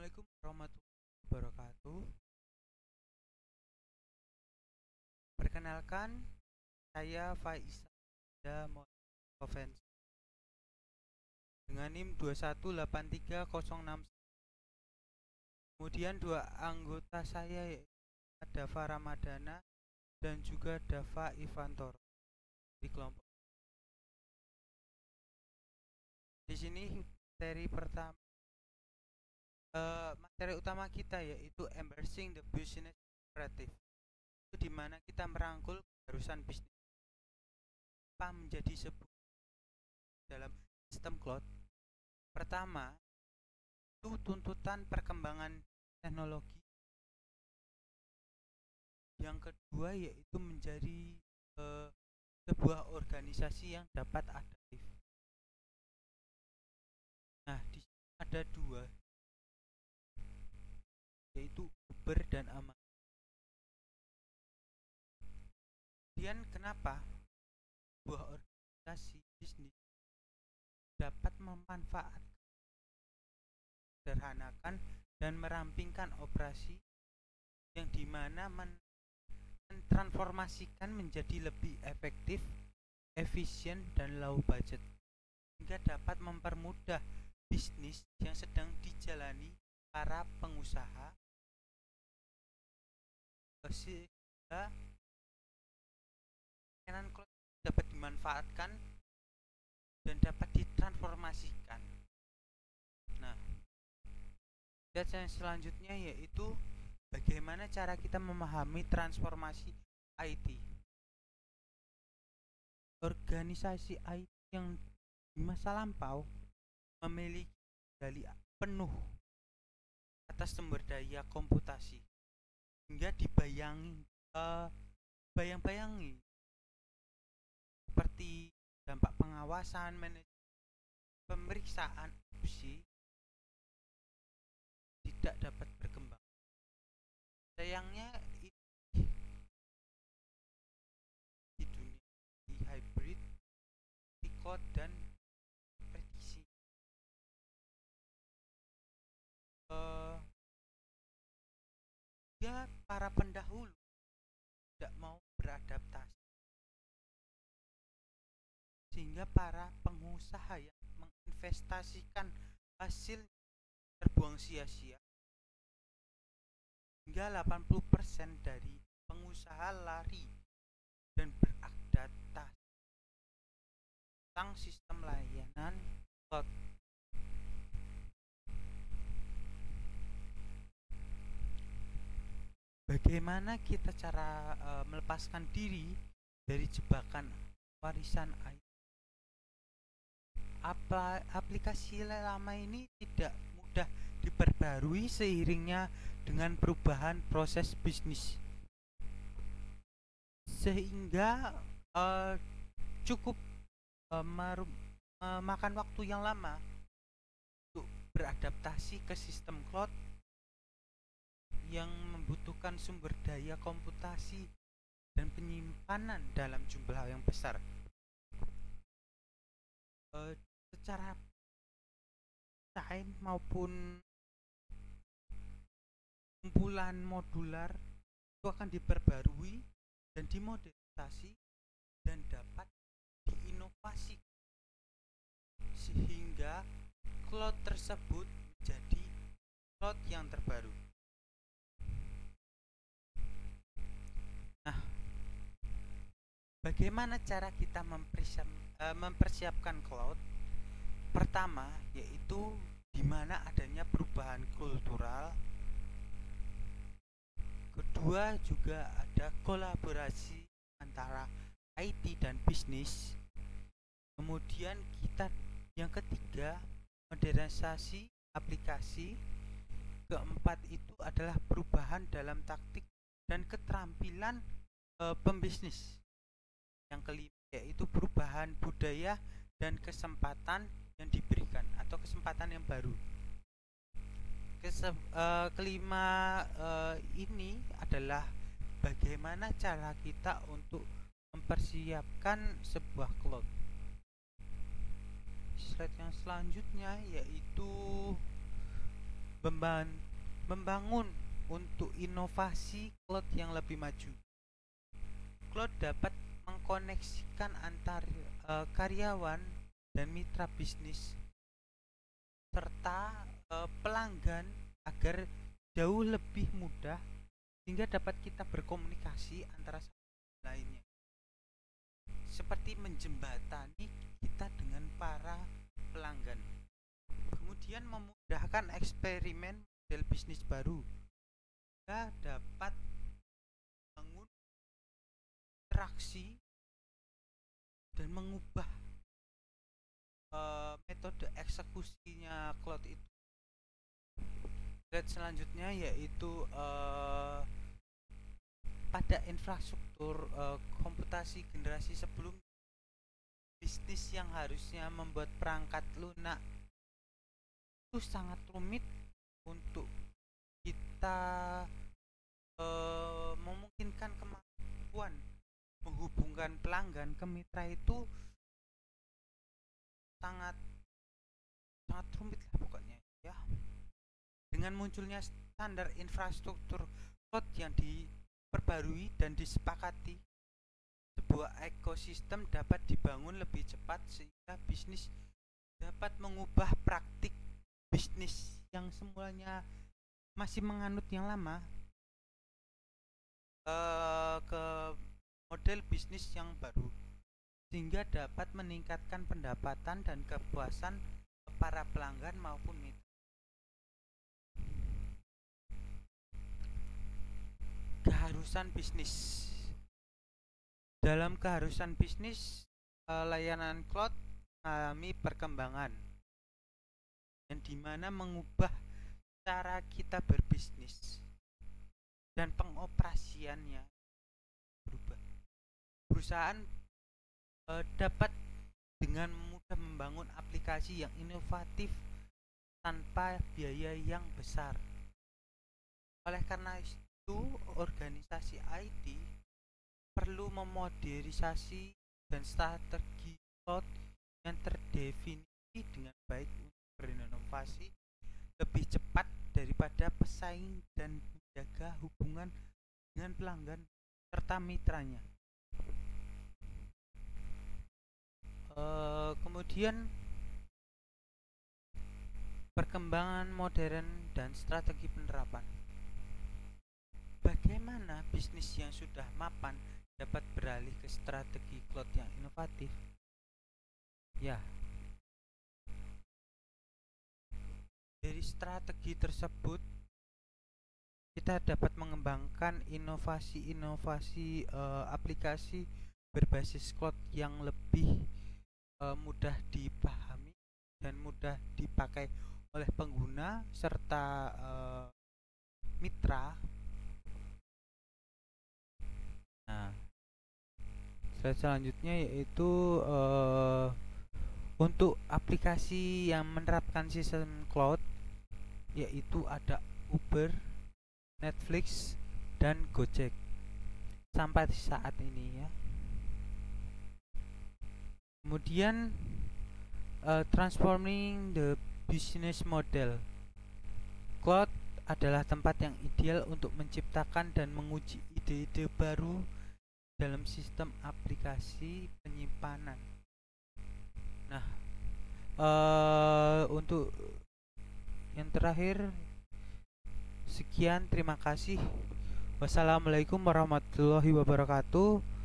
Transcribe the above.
Assalamualaikum warahmatullahi wabarakatuh. Perkenalkan, saya Faisal Movensi dengan NIM 2183006. Kemudian dua anggota saya yaitu Dava Ramadana dan juga Dava Ivantoro di kelompok. Di sini materi utama kita yaitu Embracing the Business Narrative. Itu dimana kita merangkul keharusan bisnis apa menjadi sebuah dalam sistem cloud. Pertama, itu tuntutan perkembangan teknologi. Yang kedua yaitu menjadi sebuah organisasi yang dapat adaptif. Nah, di sini ada dua, yaitu Uber dan Amazon. Kemudian kenapa sebuah organisasi bisnis dapat memanfaatkan, sederhanakan dan merampingkan operasi yang dimana mentransformasikan menjadi lebih efektif, efisien dan low budget, hingga dapat mempermudah bisnis yang sedang dijalani para pengusaha sehingga layanan cloud dapat dimanfaatkan dan dapat ditransformasikan. Nah, yang selanjutnya yaitu bagaimana cara kita memahami transformasi IT. Organisasi IT yang di masa lampau memiliki kendali penuh atas sumber daya komputasi hingga bayang-bayangi seperti dampak pengawasan, manajemen, pemeriksaan opsi tidak dapat berkembang. Sayangnya di dunia hybrid, cloud dan prediksi para pendahulu tidak mau beradaptasi, sehingga para pengusaha yang menginvestasikan hasil terbuang sia-sia. Hingga 80% dari pengusaha lari dan beradaptasi tentang sistem layanan cloud. Bagaimana kita cara melepaskan diri dari jebakan warisan IT? Aplikasi lama ini tidak mudah diperbarui seiringnya dengan perubahan proses bisnis, sehingga cukup memakan waktu yang lama untuk beradaptasi ke sistem cloud yang membutuhkan sumber daya komputasi dan penyimpanan dalam jumlah yang besar. Secara desain maupun kumpulan modular itu akan diperbarui dan dimodernisasi dan dapat diinovasi sehingga cloud tersebut menjadi cloud yang terbaru. Nah, bagaimana cara kita mempersiapkan cloud? Pertama, yaitu di mana adanya perubahan kultural. Kedua, juga ada kolaborasi antara IT dan bisnis. Kemudian yang ketiga, modernisasi aplikasi. Keempat itu adalah perubahan dalam taktik dan keterampilan pembisnis. Yang kelima yaitu perubahan budaya dan kesempatan yang diberikan atau kesempatan yang baru. Kelima ini adalah bagaimana cara kita untuk mempersiapkan sebuah cloud. Slide yang selanjutnya yaitu membangun untuk inovasi cloud yang lebih maju. Cloud dapat mengkoneksikan antar karyawan dan mitra bisnis serta pelanggan agar jauh lebih mudah sehingga dapat kita berkomunikasi antara satu dan lainnya, seperti menjembatani kita dengan para pelanggan. Kemudian memudahkan eksperimen model bisnis baru. Kita dapat membangun interaksi dan mengubah metode eksekusinya cloud itu. Slide selanjutnya yaitu pada infrastruktur komputasi generasi sebelum, bisnis yang harusnya membuat perangkat lunak itu sangat rumit untuk kita memungkinkan kemampuan menghubungkan pelanggan ke mitra itu sangat rumit lah pokoknya ya. Dengan munculnya standar infrastruktur cloud yang diperbarui dan disepakati, sebuah ekosistem dapat dibangun lebih cepat sehingga bisnis dapat mengubah praktik bisnis yang semulanya masih menganut yang lama ke model bisnis yang baru, sehingga dapat meningkatkan pendapatan dan kepuasan para pelanggan maupun mitra. Keharusan bisnis. Dalam keharusan bisnis, layanan cloud mengalami perkembangan yang dimana mengubah cara kita berbisnis dan pengoperasiannya berubah. Perusahaan dapat dengan mudah membangun aplikasi yang inovatif tanpa biaya yang besar. Oleh karena itu, organisasi IT perlu memodernisasi dan strategi cloud yang terdefinisi dengan baik untuk berinovasi lebih cepat daripada pesaing dan menjaga hubungan dengan pelanggan serta mitranya. Kemudian perkembangan modern dan strategi penerapan. Bagaimana bisnis yang sudah mapan dapat beralih ke strategi cloud yang inovatif? Ya, dari strategi tersebut kita dapat mengembangkan inovasi-inovasi aplikasi berbasis cloud yang lebih mudah dipahami dan mudah dipakai oleh pengguna serta mitra. Nah, slide selanjutnya yaitu untuk aplikasi yang menerapkan sistem cloud, yaitu ada Uber, Netflix, dan Gojek sampai saat ini ya. Kemudian transforming the business model. Cloud adalah tempat yang ideal untuk menciptakan dan menguji ide-ide baru dalam sistem aplikasi penyimpanan. Nah, untuk yang terakhir, sekian, terima kasih. Wassalamualaikum warahmatullahi wabarakatuh.